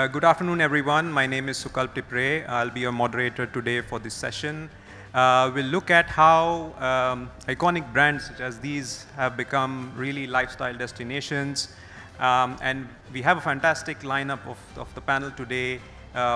Good afternoon, everyone. My name is Sukalp Tipre. I'll be your moderator today for this session. We'll look at how iconic brands such as these have become really lifestyle destinations. And we have a fantastic lineup of the panel today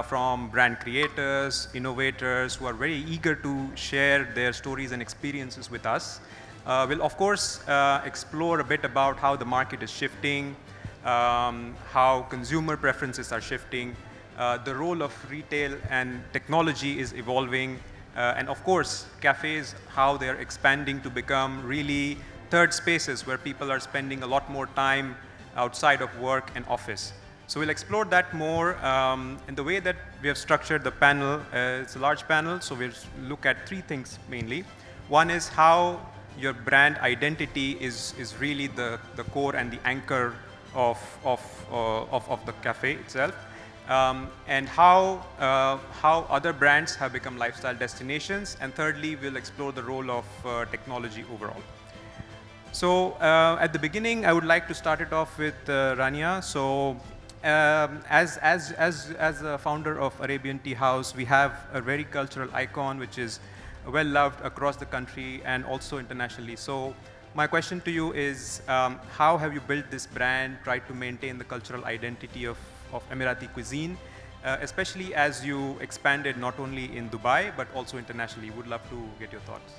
from brand creators, innovators who are very eager to share their stories and experiences with us. We'll, of course, explore a bit about how the market is shifting, how consumer preferences are shifting, the role of retail and technology is evolving, and of course, cafes, how they're expanding to become really third spaces where people are spending a lot more time outside of work and office. So we'll explore that more. And the way that we have structured the panel, it's a large panel, so we'll look at three things mainly. One is how your brand identity is really the core and the anchor of the cafe itself, and how other brands have become lifestyle destinations. And thirdly, we'll explore the role of technology overall. So at the beginning, I would like to start it off with Rania. So as a founder of Arabian Teahouse, we have a very cultural icon which is well loved across the country and also internationally. So my question to you is, how have you built this brand, tried to maintain the cultural identity of Emirati cuisine, especially as you expanded not only in Dubai, but also internationally? Would love to get your thoughts.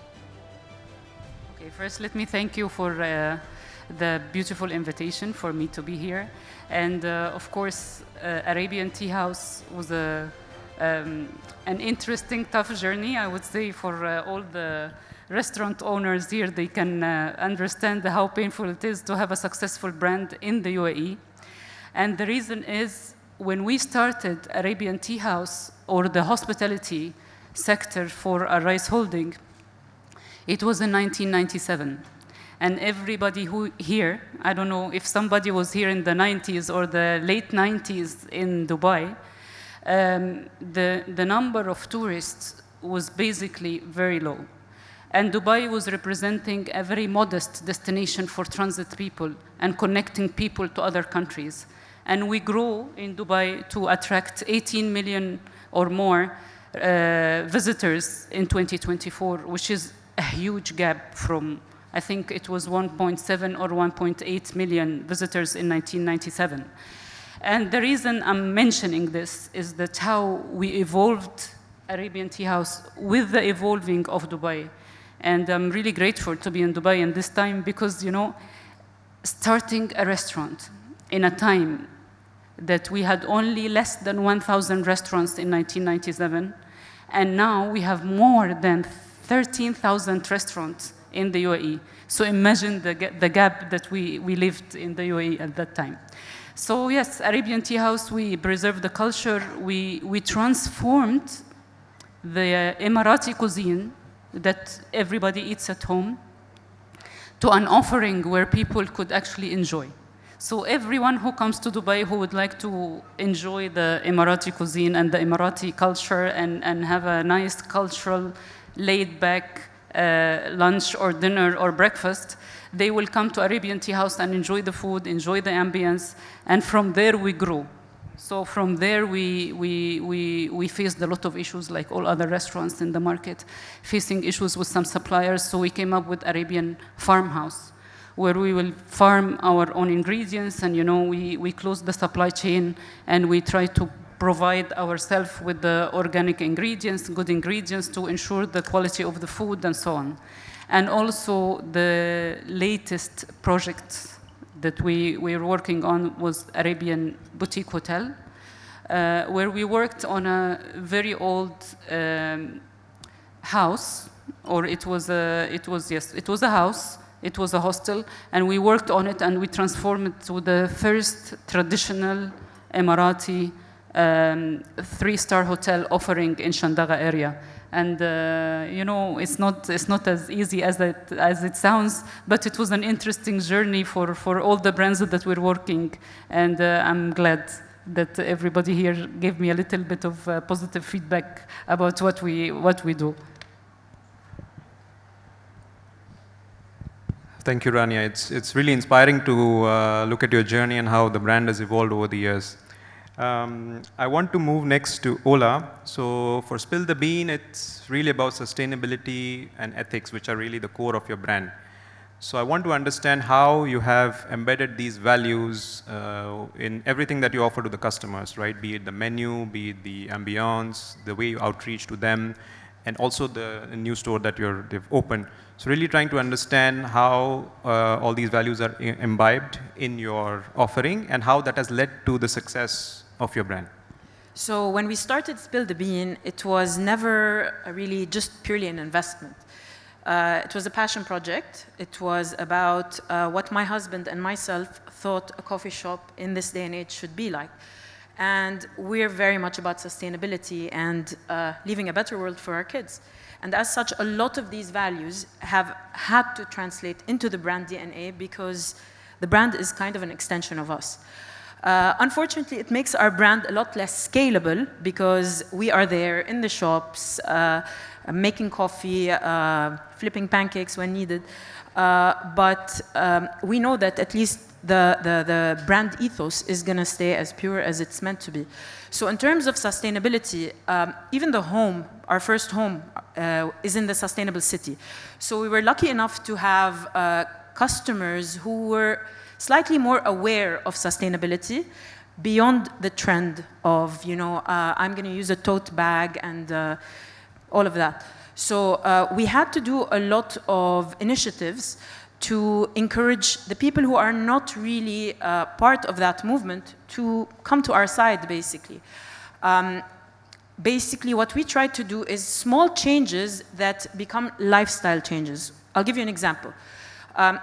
Okay, first let me thank you for the beautiful invitation for me to be here. And of course, Arabian Teahouse was an interesting, tough journey, I would say, for all the restaurant owners here. They can understand how painful it is to have a successful brand in the UAE. And the reason is, when we started Arabian Teahouse, or the hospitality sector for a rice holding, it was in 1997. And everybody who here, I don't know if somebody was here in the 90s or the late 90s in Dubai, the number of tourists was basically very low. And Dubai was representing a very modest destination for transit people and connecting people to other countries. And we grew in Dubai to attract 18 million or more visitors in 2024, which is a huge gap from, I think it was 1.7 or 1.8 million visitors in 1997. And the reason I'm mentioning this is that how we evolved Arabian Teahouse with the evolving of Dubai. And I'm really grateful to be in Dubai in this time because, you know, starting a restaurant in a time that we had only less than 1,000 restaurants in 1997, and now we have more than 13,000 restaurants in the UAE. So imagine the gap that we lived in the UAE at that time. So yes, Arabian Teahouse, we preserved the culture. We transformed the Emirati cuisine that everybody eats at home to an offering where people could actually enjoy. So everyone who comes to Dubai who would like to enjoy the Emirati cuisine and the Emirati culture and have a nice cultural laid-back lunch or dinner or breakfast, they will come to Arabian Teahouse and enjoy the food, enjoy the ambience, and from there we grow. So from there we faced a lot of issues like all other restaurants in the market, facing issues with some suppliers. So we came up with Arabian Farmhouse, where we will farm our own ingredients, and you know we close the supply chain and we try to provide ourselves with the organic ingredients, good ingredients to ensure the quality of the food and so on. And also the latest project that we were working on was Arabian Boutique Hotel, where we worked on a very old house, or it was a house. It was a hostel, and we worked on it and we transformed it to the first traditional Emirati 3-star hotel offering in Shandaga area. And you know, it's not as easy as it sounds, but it was an interesting journey for all the brands that we're working. And I'm glad that everybody here gave me a little bit of positive feedback about what we do. Thank you, Rania. It's really inspiring to look at your journey and how the brand has evolved over the years. I want to move next to Ola. So for Spill the Bean, it's really about sustainability and ethics, which are really the core of your brand. So I want to understand how you have embedded these values in everything that you offer to the customers, right? Be it the menu, be it the ambience, the way you outreach to them, and also the new store that they've opened. So really trying to understand how all these values are imbibed in your offering and how that has led to the success of your brand. So when we started Spill the Bean, it was never really just purely an investment. It was a passion project. It was about what my husband and myself thought a coffee shop in this day and age should be like. And we're very much about sustainability and leaving a better world for our kids. And as such, a lot of these values have had to translate into the brand DNA because the brand is kind of an extension of us. Unfortunately, it makes our brand a lot less scalable because we are there in the shops, making coffee, flipping pancakes when needed. But we know that at least the brand ethos is going to stay as pure as it's meant to be. So in terms of sustainability, even the home, our first home, is in the sustainable city. So we were lucky enough to have customers who were slightly more aware of sustainability beyond the trend of, I'm going to use a tote bag and all of that. So we had to do a lot of initiatives to encourage the people who are not really part of that movement to come to our side, basically. Basically, what we try to do is small changes that become lifestyle changes. I'll give you an example.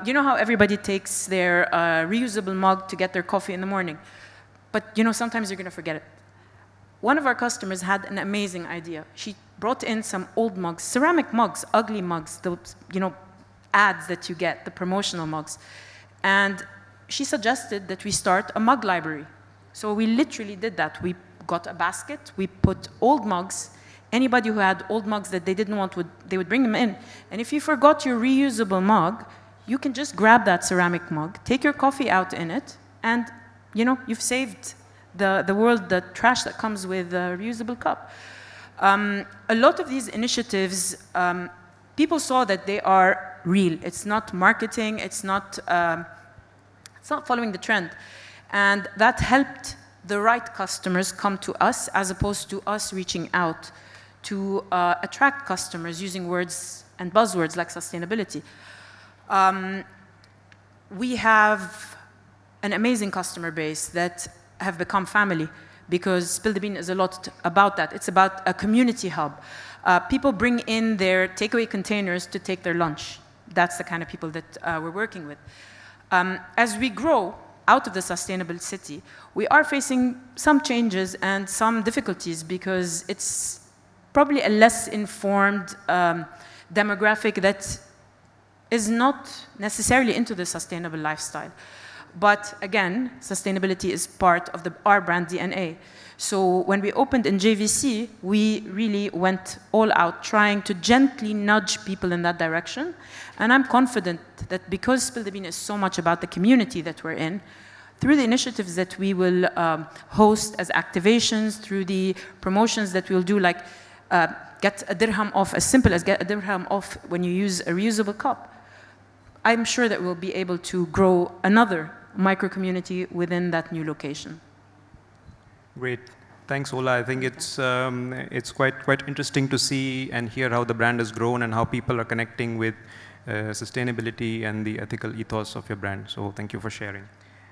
You know how everybody takes their reusable mug to get their coffee in the morning? But sometimes you're going to forget it. One of our customers had an amazing idea. She brought in some old mugs, ceramic mugs, ugly mugs, those, ads that you get, the promotional mugs. And she suggested that we start a mug library. So we literally did that. We got a basket, we put old mugs. Anybody who had old mugs that they didn't want, they would bring them in. And if you forgot your reusable mug, you can just grab that ceramic mug, take your coffee out in it, and you've saved the world, the trash that comes with a reusable cup. A lot of these initiatives, people saw that they are real. It's not marketing. It's not following the trend. And that helped the right customers come to us as opposed to us reaching out to attract customers using words and buzzwords like sustainability. We have an amazing customer base that have become family because Spill the Bean is a lot about that. It's about a community hub. People bring in their takeaway containers to take their lunch. That's the kind of people that we're working with. As we grow out of the sustainable city, we are facing some changes and some difficulties because it's probably a less informed demographic that is not necessarily into the sustainable lifestyle. But again, sustainability is part of our brand DNA. So when we opened in JVC, we really went all out trying to gently nudge people in that direction. And I'm confident that because Spill the Bean is so much about the community that we're in, through the initiatives that we will host as activations, through the promotions that we'll do, like get a dirham off, as simple as get a dirham off when you use a reusable cup, I'm sure that we'll be able to grow another micro-community within that new location. Great. Thanks, Ola. I think it's quite interesting to see and hear how the brand has grown and how people are connecting with sustainability and the ethical ethos of your brand. So thank you for sharing.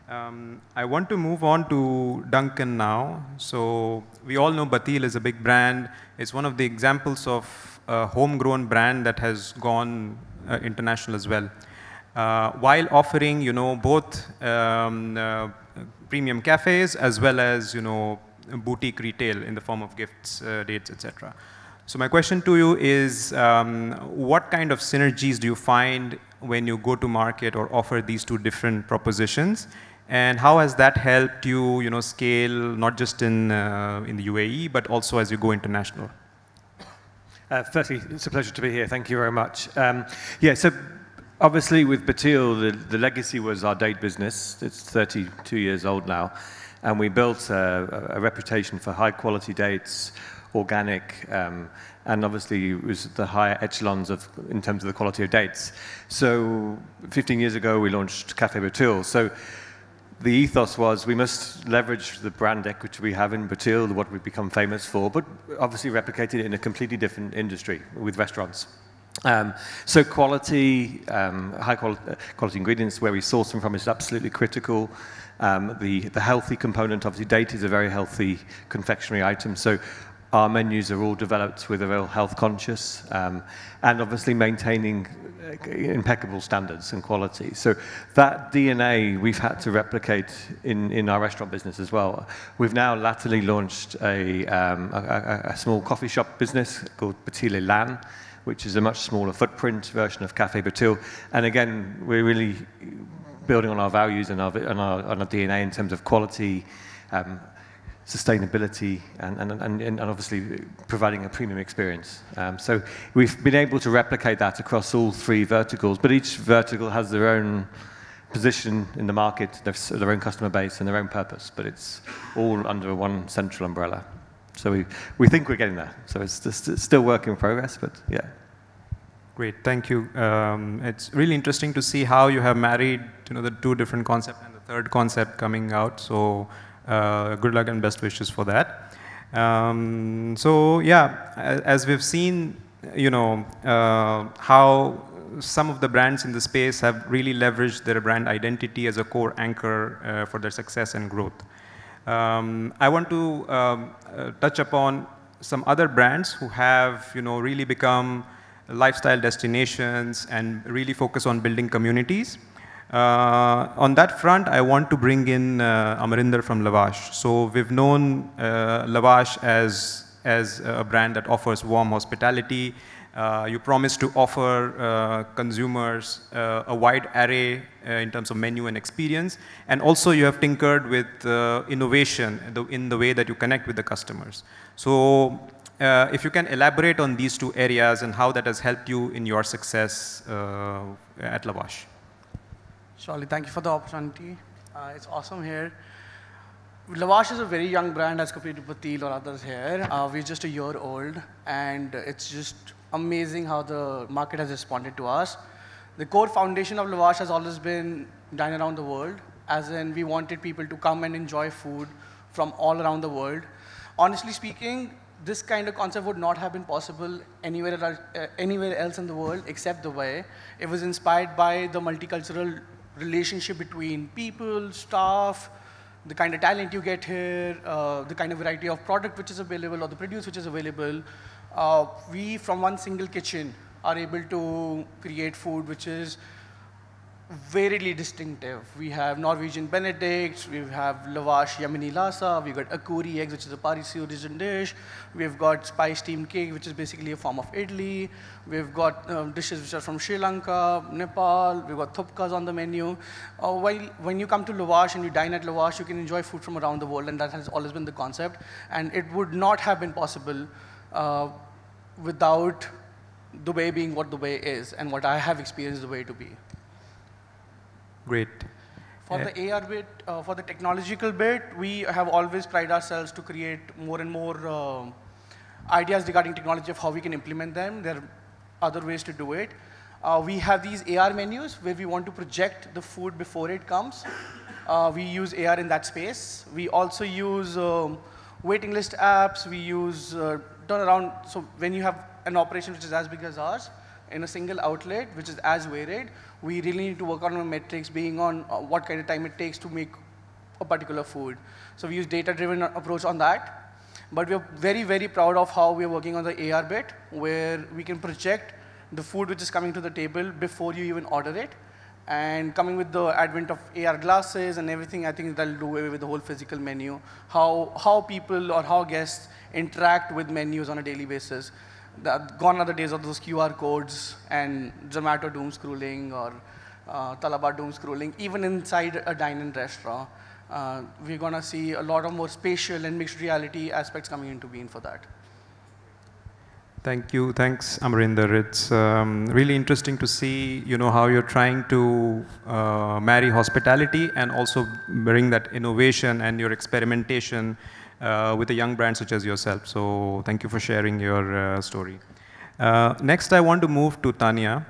I want to move on to Duncan now. So we all know Bateel is a big brand. It's one of the examples of a homegrown brand that has gone international as well. While offering, both premium cafes as well as, boutique retail in the form of gifts, dates, etc. So my question to you is, what kind of synergies do you find when you go to market or offer these two different propositions? And how has that helped you, scale not just in the UAE, but also as you go international? Firstly, it's a pleasure to be here. Thank you very much. So obviously with Bateel, the legacy was our date business. It's 32 years old now. And we built a reputation for high quality dates, organic, and obviously it was the higher echelons in terms of the quality of dates. So 15 years ago, we launched Café Bateel. So the ethos was we must leverage the brand equity we have in Bateel, what we've become famous for, but obviously replicate it in a completely different industry with restaurants. So quality, high quality ingredients, where we source them from is absolutely critical. The healthy component, obviously date is a very healthy confectionery item, so our menus are all developed with a real health conscious, and obviously maintaining impeccable standards and quality. So that DNA we've had to replicate in our restaurant business as well. We've now latterly launched a small coffee shop business called Bateel Lan, which is a much smaller footprint version of Café Bateel. And again, we're really building on our values and our DNA in terms of quality, sustainability, and obviously providing a premium experience. So we've been able to replicate that across all three verticals, but each vertical has their own position in the market, their own customer base and their own purpose, but it's all under one central umbrella. So we think we're getting there. So it's still work in progress, but yeah. Great, thank you. It's really interesting to see how you have married, the two different concepts and the third concept coming out. So good luck and best wishes for that. So yeah, as we've seen, how some of the brands in the space have really leveraged their brand identity as a core anchor for their success and growth. I want to touch upon some other brands who have, really become lifestyle destinations and really focus on building communities. On that front, I want to bring in Amarinder from Lavash. So we've known Lavash as a brand that offers warm hospitality. You promise to offer consumers a wide array in terms of menu and experience. And also you have tinkered with innovation in the way that you connect with the customers. So if you can elaborate on these two areas and how that has helped you in your success at Lavash. Surely, thank you for the opportunity. It's awesome here. Lavash is a very young brand as compared to Bateel or others here. We're just a year old, and it's just amazing how the market has responded to us. The core foundation of Lavash has always been dine around the world, as in we wanted people to come and enjoy food from all around the world. Honestly speaking, this kind of concept would not have been possible anywhere else in the world except Dubai. It was inspired by the multicultural relationship between people, staff, the kind of talent you get here, the kind of variety of product which is available or the produce which is available. We, from one single kitchen, are able to create food which is very distinctive. We have Norwegian Benedicts, we have Lavash Yemeni Lasa, we've got Akuri eggs, which is a Parsi origin dish. We've got spice steamed cake, which is basically a form of idli. We've got dishes which are from Sri Lanka, Nepal. We've got thupkas on the menu. When you come to Lavash and you dine at Lavash, you can enjoy food from around the world, and that has always been the concept. And it would not have been possible without Dubai being what Dubai is and what I have experienced Dubai to be. Great. For the AR bit, for the technological bit, we have always prided ourselves to create more and more ideas regarding technology of how we can implement them. There are other ways to do it. We have these AR menus where we want to project the food before it comes. We use AR in that space. We also use waiting list apps. We use turnaround. So when you have an operation which is as big as ours, in a single outlet, which is as varied, we really need to work on our metrics, being on what kind of time it takes to make a particular food. So we use data-driven approach on that. But we're very proud of how we're working on the AR bit, where we can project the food which is coming to the table before you even order it. And coming with the advent of AR glasses and everything, I think that'll do away with the whole physical menu. How people or how guests interact with menus on a daily basis. Gone are the days of those QR codes and Zomato doom scrolling or Talaba doom scrolling. Even inside a dine-in restaurant, we're going to see a lot of more spatial and mixed reality aspects coming into being for that. Thank you. Thanks, Amarinder. It's really interesting to see, how you're trying to marry hospitality and also bring that innovation and your experimentation with a young brand such as yourself. So thank you for sharing your story. Next, I want to move to Tania.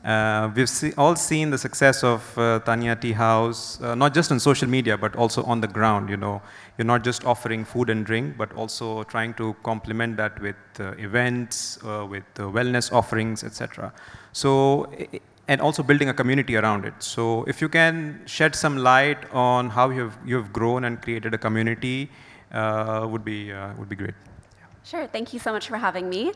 We've all seen the success of Tania Teahouse, not just on social media, but also on the ground. You're not just offering food and drink, but also trying to complement that with events, with wellness offerings, etc. So, and also building a community around it. So, if you can shed some light on how you've grown and created a community, would be great. Sure, thank you so much for having me.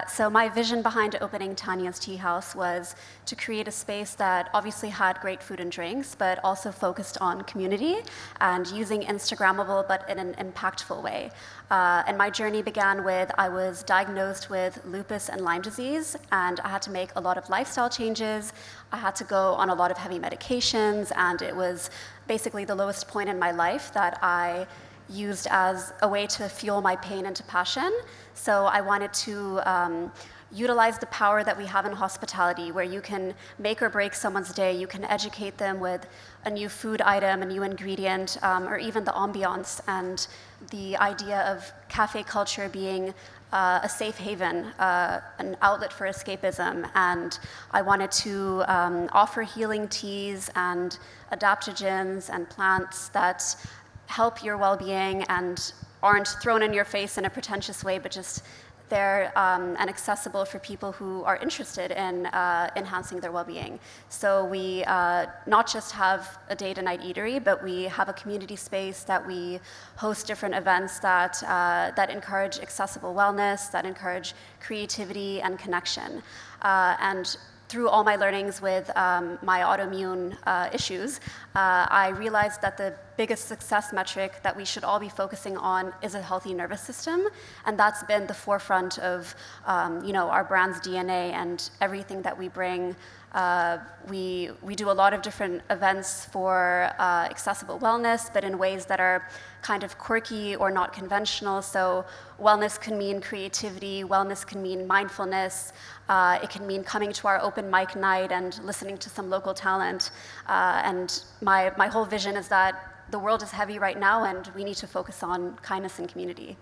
So my vision behind opening Tania's Teahouse was to create a space that obviously had great food and drinks, but also focused on community and using Instagrammable, but in an impactful way. And my journey began with, I was diagnosed with lupus and Lyme disease, and I had to make a lot of lifestyle changes. I had to go on a lot of heavy medications, and it was basically the lowest point in my life that I used as a way to fuel my pain into passion. So I wanted to utilize the power that we have in hospitality, where you can make or break someone's day. You can educate them with a new food item, a new ingredient, or even the ambiance and the idea of cafe culture being a safe haven, an outlet for escapism. And I wanted to offer healing teas and adaptogens and plants that help your well-being and aren't thrown in your face in a pretentious way, but just there and accessible for people who are interested in enhancing their well-being. So we not just have a day-to-night eatery, but we have a community space that we host different events that encourage accessible wellness, that encourage creativity and connection. And through all my learnings with my autoimmune issues, I realized that the biggest success metric that we should all be focusing on is a healthy nervous system, and that's been the forefront of our brand's DNA and everything that we bring. We do a lot of different events for accessible wellness, but in ways that are kind of quirky or not conventional. So wellness can mean creativity, wellness can mean mindfulness, it can mean coming to our open mic night and listening to some local talent. And my whole vision is that the world is heavy right now and we need to focus on kindness and community.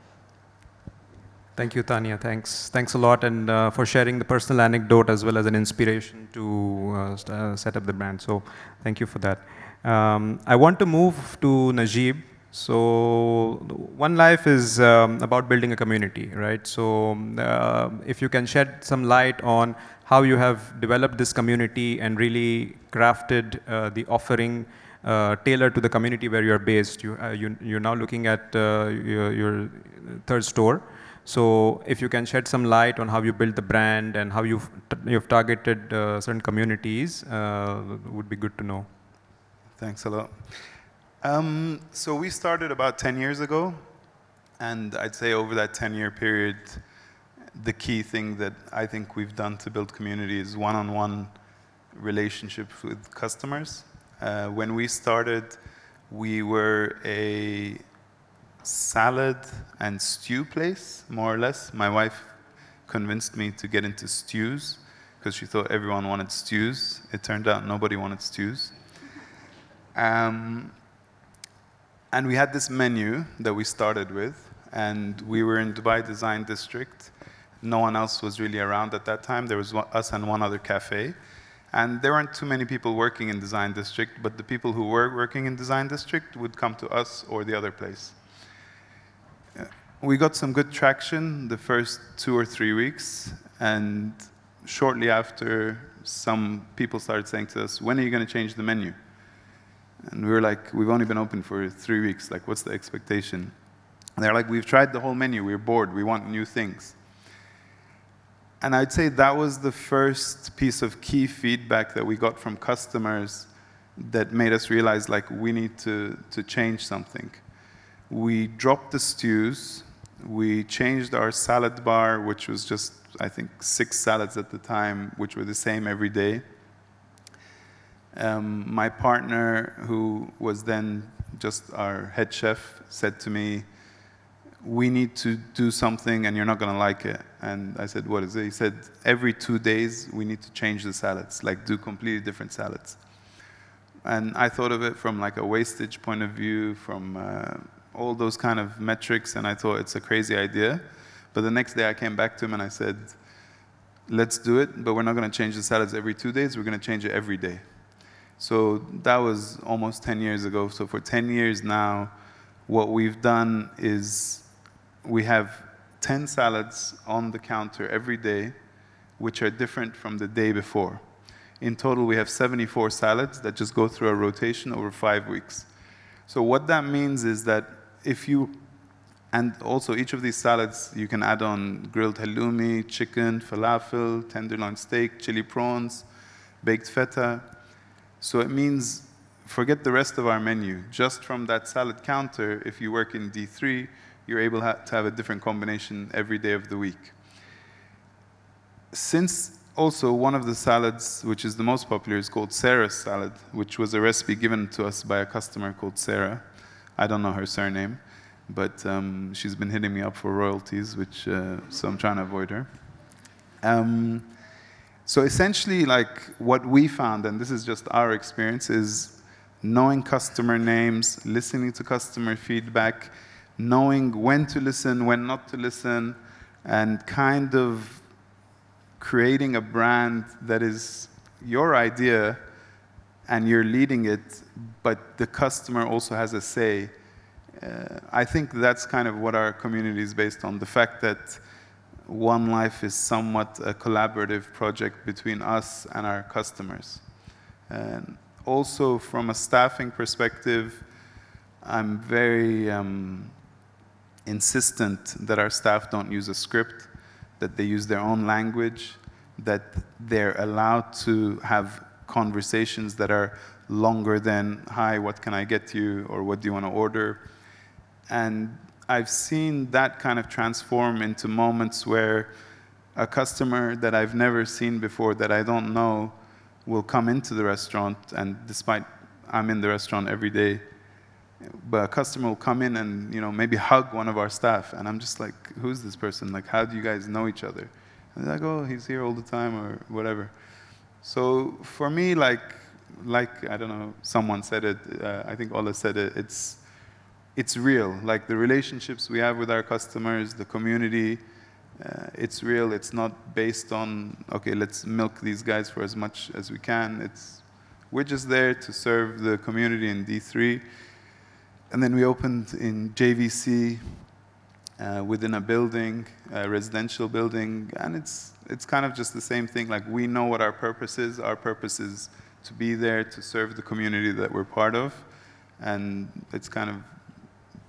Thank you, Tania. Thanks a lot, and for sharing the personal anecdote as well as an inspiration to set up the brand. So thank you for that. I want to move to Necip. So One Life is about building a community, right? So if you can shed some light on how you have developed this community and really crafted the offering tailored to the community where you're based. You're now looking at your third store. So if you can shed some light on how you built the brand and how you've targeted certain communities, would be good to know. Thanks a lot. So we started about 10 years ago, and I'd say over that 10-year period, the key thing that I think we've done to build community is one-on-one relationships with customers. When we started, we were a salad and stew place, more or less. My wife convinced me to get into stews because she thought everyone wanted stews. It turned out nobody wanted stews. And we had this menu that we started with, and we were in Dubai Design District. No one else was really around at that time. There was us and one other cafe. And there weren't too many people working in Design District, but the people who were working in Design District would come to us or the other place. We got some good traction the first 2 or 3 weeks, and shortly after, some people started saying to us, when are you going to change the menu? And we were like, we've only been open for 3 weeks, like, what's the expectation? And they're like, we've tried the whole menu, we're bored, we want new things. And I'd say that was the first piece of key feedback that we got from customers that made us realize, like, we need to change something. We dropped the stews, we changed our salad bar, which was just, I think, 6 salads at the time, which were the same every day. My partner, who was then just our head chef, said to me, we need to do something and you're not going to like it. And I said, what is it? He said, every 2 days we need to change the salads, like do completely different salads. And I thought of it from like a wastage point of view, from all those kind of metrics, and I thought it's a crazy idea. But the next day I came back to him and I said, let's do it, but we're not going to change the salads every 2 days, we're going to change it every day. So that was almost 10 years ago. So for 10 years now, what we've done is we have 10 salads on the counter every day, which are different from the day before. In total, we have 74 salads that just go through a rotation over 5 weeks. So what that means is that if you, and also each of these salads, you can add on grilled halloumi, chicken, falafel, tenderloin steak, chili prawns, baked feta. So it means, forget the rest of our menu. Just from that salad counter, if you work in D3, you're able to have a different combination every day of the week. Since also one of the salads, which is the most popular, is called Sarah's salad, which was a recipe given to us by a customer called Sarah. I don't know her surname, but she's been hitting me up for royalties, which so I'm trying to avoid her. So essentially, like what we found, and this is just our experience, is knowing customer names, listening to customer feedback, knowing when to listen, when not to listen, and kind of creating a brand that is your idea and you're leading it, but the customer also has a say. I think that's kind of what our community is based on, the fact that One Life is somewhat a collaborative project between us and our customers. And also from a staffing perspective, I'm very insistent that our staff don't use a script, that they use their own language, that they're allowed to have conversations that are longer than, hi, what can I get you, or what do you want to order? And I've seen that kind of transform into moments where a customer that I've never seen before, that I don't know, will come into the restaurant, and despite I'm in the restaurant every day, but a customer will come in and, you know, maybe hug one of our staff, and I'm just like, who's this person? Like, how do you guys know each other? And they're like, oh, he's here all the time, or whatever. So for me, like I don't know, someone said it, I think Ola said it, it's real. Like the relationships we have with our customers, the community, it's real. It's not based on, okay, let's milk these guys for as much as we can. We're just there to serve the community in D3. And then we opened in JVC within a building, a residential building, and it's kind of just the same thing. Like we know what our purpose is. Our purpose is to be there to serve the community that we're part of, and it's kind of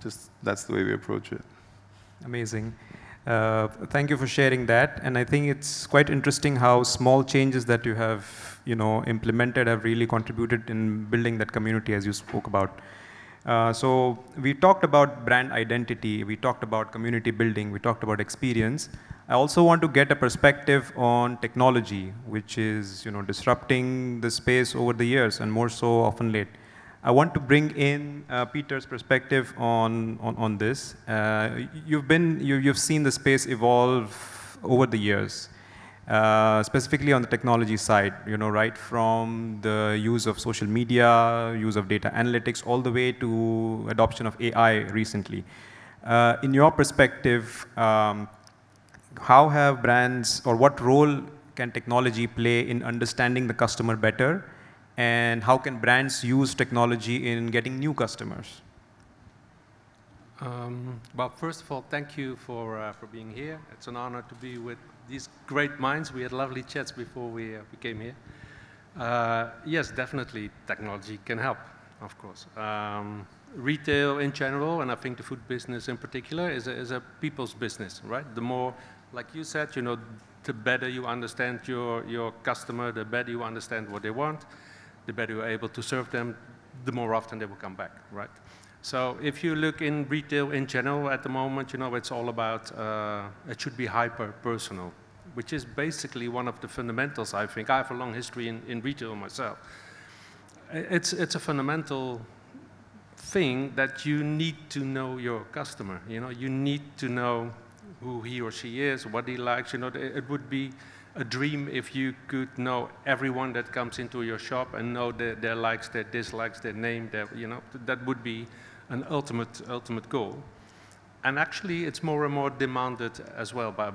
just, that's the way we approach it. Amazing. Thank you for sharing that. And I think it's quite interesting how small changes that you have, implemented have really contributed in building that community, as you spoke about. So we talked about brand identity, we talked about community building, we talked about experience. I also want to get a perspective on technology, which is disrupting the space over the years, and more so often late. I want to bring in Peter's perspective on this. You've seen the space evolve over the years, specifically on the technology side, right from the use of social media, use of data analytics, all the way to adoption of AI recently. In your perspective, how have brands, or what role can technology play in understanding the customer better? And how can brands use technology in getting new customers? Well, first of all, thank you for being here. It's an honor to be with these great minds. We had lovely chats before we came here. Yes, definitely, technology can help, of course. Retail in general, and I think the food business in particular, is a people's business, right? The more, like you said, the better you understand your customer, the better you understand what they want, the better you're able to serve them, the more often they will come back, right? So if you look in retail in general at the moment, it's all about, it should be hyper-personal, which is basically one of the fundamentals, I think. I have a long history in retail myself. It's a fundamental thing that you need to know your customer. You know, you need to know who he or she is, what he likes. You know, it would be a dream if you could know everyone that comes into your shop and know their likes, their dislikes, their name. You know, that would be an ultimate goal. And actually, it's more and more demanded as well by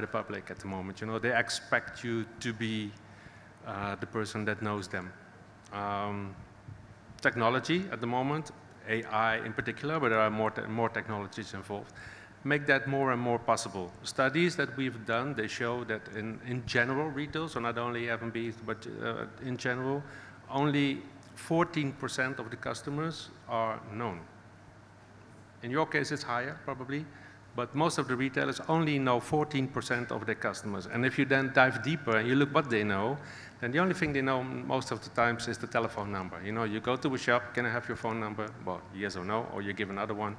the public at the moment. You know, they expect you to be the person that knows them. Technology at the moment, AI in particular, but there are more technologies involved, make that more and more possible. Studies that we've done, they show that in general retail, so not only F&B, but in general, only 14% of the customers are known. In your case, it's higher, probably, but most of the retailers only know 14% of their customers. And if you then dive deeper and you look what they know, then the only thing they know most of the times is the telephone number. You know, you go to a shop, can I have your phone number? Well, yes or no, or you give another one,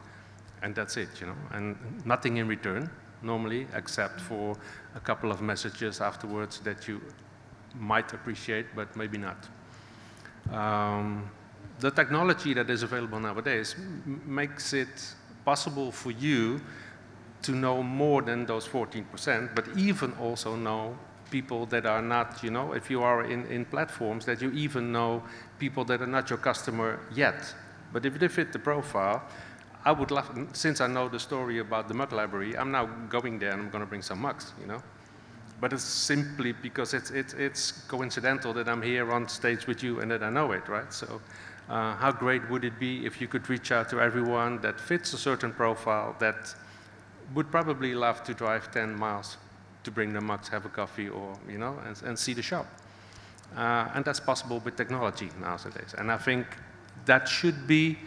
and that's it, you know. And nothing in return, normally, except for a couple of messages afterwards that you might appreciate, but maybe not. The technology that is available nowadays makes it possible for you to know more than those 14%, but even also know people that are not, you know, if you are in platforms, that you even know people that are not your customer yet. But if they fit the profile, I would love, since I know the story about the mug library, I'm now going there and I'm going to bring some mugs, you know. But it's simply because it's coincidental that I'm here on stage with you and that I know it, right? So how great would it be if you could reach out to everyone that fits a certain profile that would probably love to drive 10 miles to bring the mugs, have a coffee, or, you know, and see the shop. And that's possible with technology nowadays. And I think that should be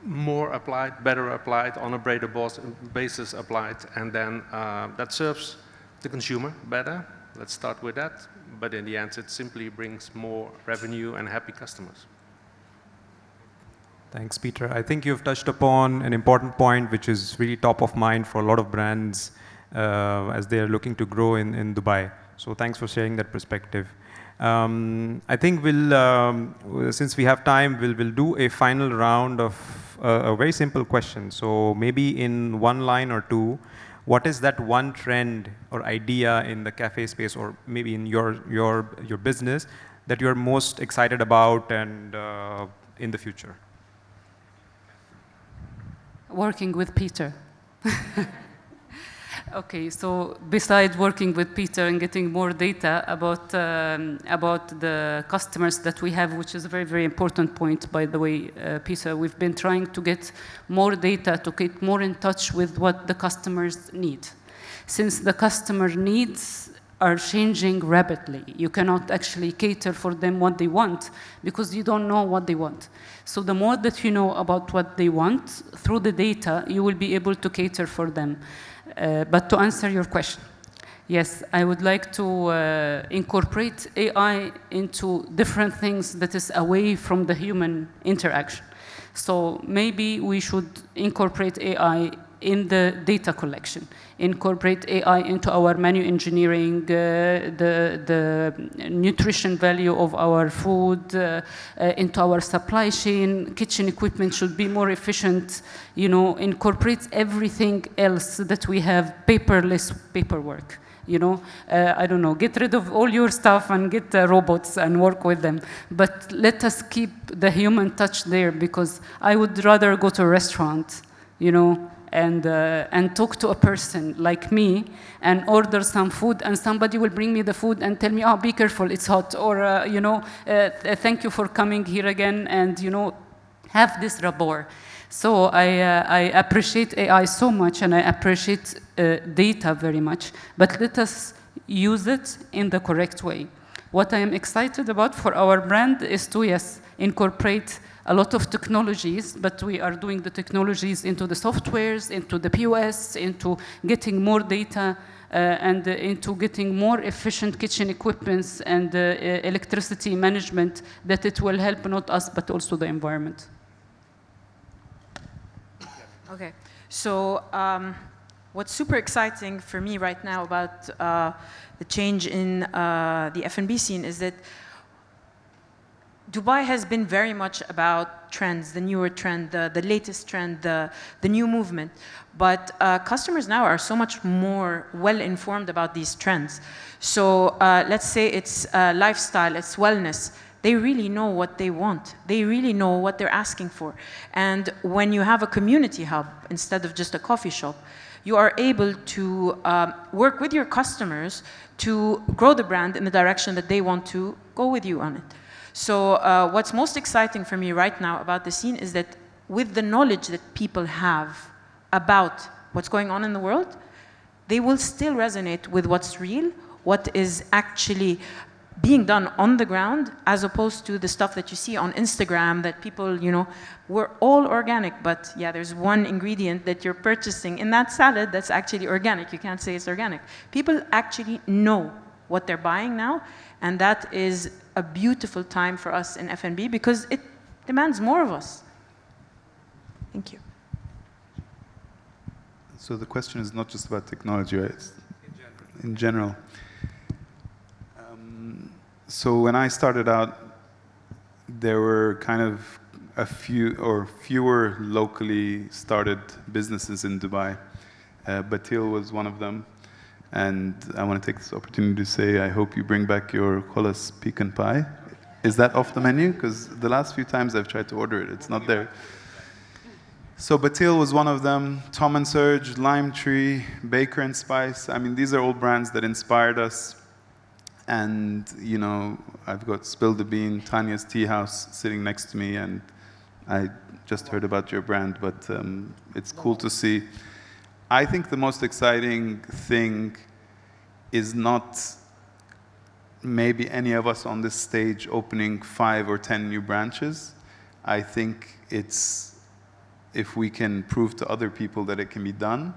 more applied, better applied, on a broader basis applied, and then that serves the consumer better. Let's start with that. But in the end, it simply brings more revenue and happy customers. Thanks, Peter. I think you've touched upon an important point, which is really top of mind for a lot of brands as they're looking to grow in Dubai. So thanks for sharing that perspective. I think we'll, since we have time, we'll do a final round of a very simple question. So maybe in one line or two, what is that one trend or idea in the cafe space, or maybe in your business, that you're most excited about and in the future? Working with Peter. Okay, so besides working with Peter and getting more data about the customers that we have, which is a very, very important point, by the way, Peter, we've been trying to get more data to get more in touch with what the customers need. Since the customer needs are changing rapidly, you cannot actually cater for them what they want because you don't know what they want. So the more that you know about what they want, through the data, you will be able to cater for them. But to answer your question, yes, I would like to incorporate AI into different things that is away from the human interaction. So maybe we should incorporate AI in the data collection, incorporate AI into our menu engineering, the nutrition value of our food, into our supply chain. Kitchen equipment should be more efficient, you know, incorporate everything else that we have, paperless paperwork. You know, I don't know, get rid of all your stuff and get robots and work with them. But let us keep the human touch there, because I would rather go to a restaurant, you know, and talk to a person like me and order some food, and somebody will bring me the food and tell me, oh, be careful, it's hot, or, you know, thank you for coming here again, and, you know, have this rapport. So I appreciate AI so much, and I appreciate data very much, but let us use it in the correct way. What I am excited about for our brand is to, yes, incorporate a lot of technologies, but we are doing the technologies into the softwares, into the POS, into getting more data, and into getting more efficient kitchen equipments and electricity management, that it will help not us, but also the environment. Okay, so what's super exciting for me right now about the change in the F&B scene is that Dubai has been very much about trends, the newer trend, the latest trend, the new movement. But customers now are so much more well-informed about these trends. So let's say it's lifestyle, it's wellness. They really know what they want. They really know what they're asking for. And when you have a community hub instead of just a coffee shop, you are able to work with your customers to grow the brand in the direction that they want to go with you on it. So what's most exciting for me right now about the scene is that with the knowledge that people have about what's going on in the world, they will still resonate with what's real, what is actually being done on the ground, as opposed to the stuff that you see on Instagram that people, you know, we're all organic, but yeah, there's one ingredient that you're purchasing in that salad that's actually organic. You can't say it's organic. People actually know what they're buying now, and that is a beautiful time for us in F&B because it demands more of us. Thank you. So the question is not just about technology, right? It's in general. So when I started out, there were kind of a few or fewer locally started businesses in Dubai. Bateel was one of them. And I want to take this opportunity to say, I hope you bring back your Kholas pecan pie. Is that off the menu? Because the last few times I've tried to order it, it's not there. So Bateel was one of them. Tom and Serge, Lime Tree, Baker and Spice. I mean, these are all brands that inspired us. And, you know, I've got Spill the Bean, Tania's Teahouse sitting next to me, and I just heard about your brand, but it's cool to see. I think the most exciting thing is not maybe any of us on this stage opening 5 or 10 new branches. I think it's if we can prove to other people that it can be done,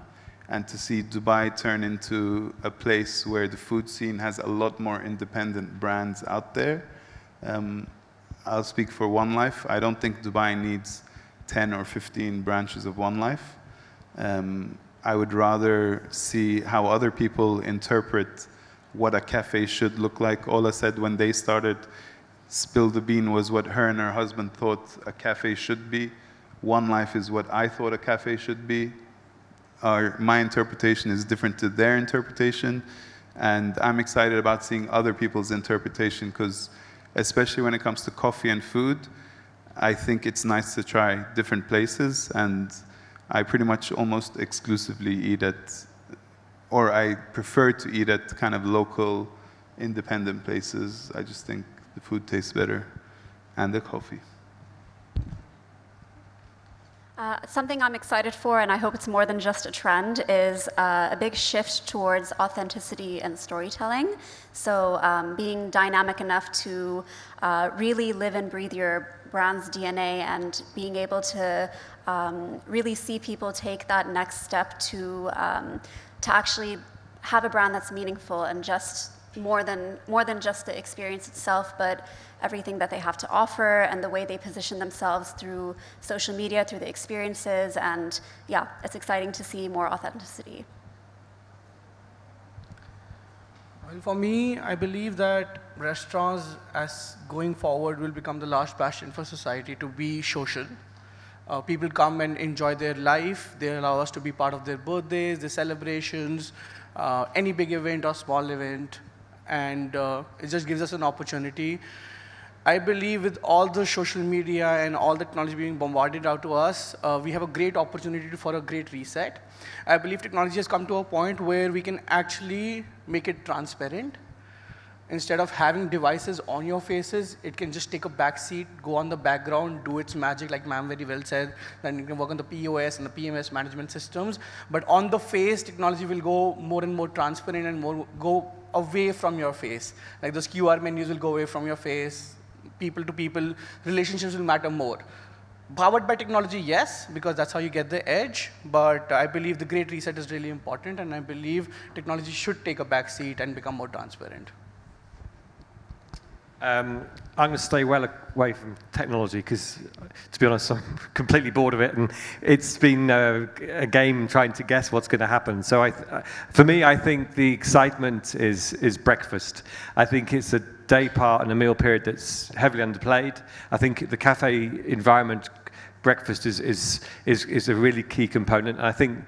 and to see Dubai turn into a place where the food scene has a lot more independent brands out there. I'll speak for One Life. I don't think Dubai needs 10 or 15 branches of One Life. I would rather see how other people interpret what a cafe should look like. Ola said when they started, Spill the Bean was what her and her husband thought a cafe should be. One Life is what I thought a cafe should be. My interpretation is different to their interpretation, and I'm excited about seeing other people's interpretation because, especially when it comes to coffee and food, I think it's nice to try different places, and I pretty much almost exclusively eat at, or I prefer to eat at kind of local, independent places. I just think the food tastes better, and the coffee. Something I'm excited for, and I hope it's more than just a trend, is a big shift towards authenticity and storytelling. So being dynamic enough to really live and breathe your brand's DNA and being able to really see people take that next step to actually have a brand that's meaningful and just more than just the experience itself, but everything that they have to offer and the way they position themselves through social media, through the experiences, and yeah, it's exciting to see more authenticity. Well, for me, I believe that restaurants, as going forward, will become the last bastion for society to be social. People come and enjoy their life. They allow us to be part of their birthdays, their celebrations, any big event or small event, and it just gives us an opportunity. I believe with all the social media and all the technology being bombarded out to us, we have a great opportunity for a great reset. I believe technology has come to a point where we can actually make it transparent. Instead of having devices on your faces, it can just take a back seat, go on the background, do its magic, like ma'am very well said, then you can work on the POS and the PMS management systems. But on the face, technology will go more and more transparent and more go away from your face. Like those QR menus will go away from your face. People to people, relationships will matter more. Powered by technology, yes, because that's how you get the edge, but I believe the great reset is really important, and I believe technology should take a back seat and become more transparent. I'm going to stay well away from technology because, to be honest, I'm completely bored of it, and it's been a game trying to guess what's going to happen. So for me, I think the excitement is breakfast. I think it's a day part and a meal period that's heavily underplayed. I think the cafe environment, breakfast is a really key component. And I think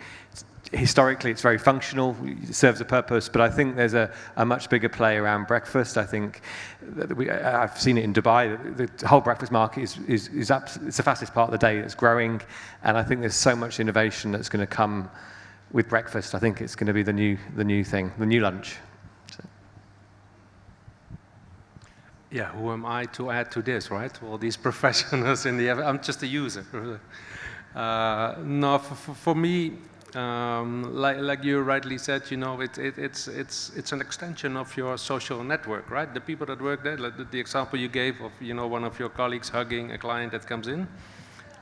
historically it's very functional, it serves a purpose, but I think there's a much bigger play around breakfast. I think that I've seen it in Dubai. The whole breakfast market it's the fastest part of the day. It's growing, and I think there's so much innovation that's going to come with breakfast. I think it's going to be the new thing, the new lunch. So. Yeah, who am I to add to this, right? All these professionals in the, I'm just a user. No, for me, like you rightly said, you know, it's an extension of your social network, right? The people that work there, like the example you gave of, you know, one of your colleagues hugging a client that comes in,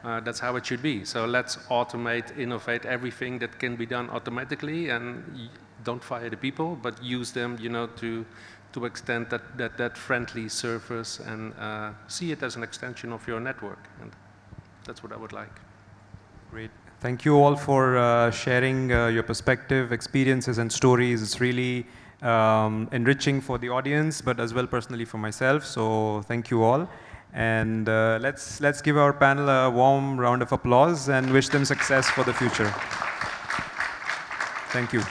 that's how it should be. So let's automate, innovate everything that can be done automatically, and don't fire the people, but use them, you know, to extend that friendly service and see it as an extension of your network. And that's what I would like. Great. Thank you all for sharing your perspective, experiences, and stories. It's really enriching for the audience, but as well personally for myself. So thank you all. And let's give our panel a warm round of applause and wish them success for the future. Thank you.